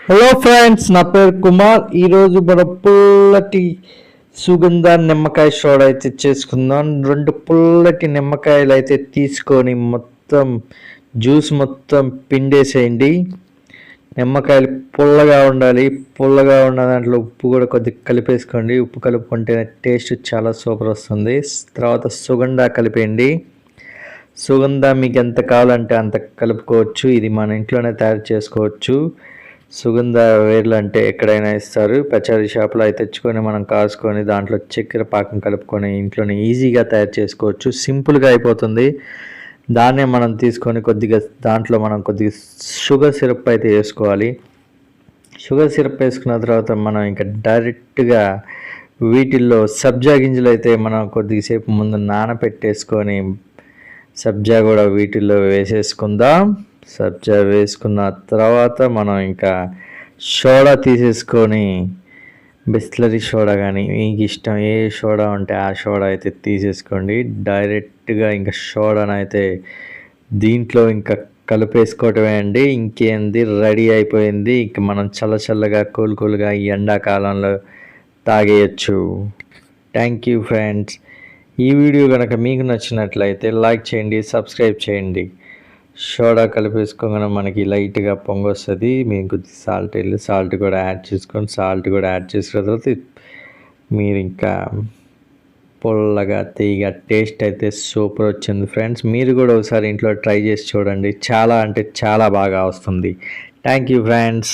Hello friends, నా పేరు కుమార్. ఈరోజు మన పుల్లటి సుగంధ నిమ్మకాయ సోడా అయితే చేసుకుందాం. 2 పుల్లటి నిమ్మకాయలు అయితే తీసుకొని మొత్తం జ్యూస్ మొత్తం పిండేసేయండి. నిమ్మకాయలు పుల్లగా ఉండాలి. పుల్లగా ఉన్న దాంట్లో ఉప్పు కూడా కొద్దిగా కలిపేసుకోండి. ఉప్పు కలుపుకుంటే టేస్ట్ చాలా సూపర్ వస్తుంది. తర్వాత సుగంధ కలిపేయండి. సుగంధ మీకు ఎంత కావాలంటే అంత కలుపుకోవచ్చు. ఇది మన ఇంట్లోనే తయారు చేసుకోవచ్చు. సుగంధ వేర్లు అంటే ఎక్కడైనా ఇస్తారు. పచారీ షాప్లో అయితే తెచ్చుకొని మనం కాసుకొని దాంట్లో చక్కెర పాకం కలుపుకొని ఇంట్లోనే ఈజీగా తయారు చేసుకోవచ్చు. సింపుల్గా అయిపోతుంది. దాన్నే మనం తీసుకొని కొద్దిగా దాంట్లో మనం కొద్దిగా షుగర్ సిరప్ అయితే వేసుకోవాలి. షుగర్ సిరప్ వేసుకున్న తర్వాత మనం ఇంకా డైరెక్ట్గా వీటిల్లో సబ్జా గింజలు అయితే మనం కొద్దిసేపు ముందు నానబెట్టేసుకొని సబ్జా కూడా వీటిల్లో వేసేసుకుందాం. సబ్జా వేసుకున్న తర్వాత మనం ఇంకా సోడా తీసేసుకొని బిస్లరీ సోడా కానీ మీకు ఇష్టం ఏ సోడా ఉంటే ఆ సోడా అయితే తీసేసుకోండి. డైరెక్ట్గా ఇంకా సోడాను అయితే దీంట్లో ఇంకా కలిపేసుకోవటమే అండి. ఇంకేంది, రెడీ అయిపోయింది. ఇంక మనం చల్లగా కూల్గా ఈ ఎండాకాలంలో తాగేయచ్చు. Thank you friends. ఈ వీడియో కనుక మీకు నచ్చినట్లయితే లైక్ చేయండి, సబ్స్క్రైబ్ చేయండి. సోడా కలిపేసుకోగానే మనకి లైట్గా పొంగొస్తుంది. మీకు సాల్ట్ కూడా యాడ్ చేసుకొని చేసుకున్న తర్వాత మీరు ఇంకా పుల్లగా తీయగా టేస్ట్ అయితే సూపర్ వచ్చింది ఫ్రెండ్స్. మీరు కూడా ఒకసారి ఇంట్లో ట్రై చేసి చూడండి. చాలా అంటే చాలా బాగా వస్తుంది. Thank you friends.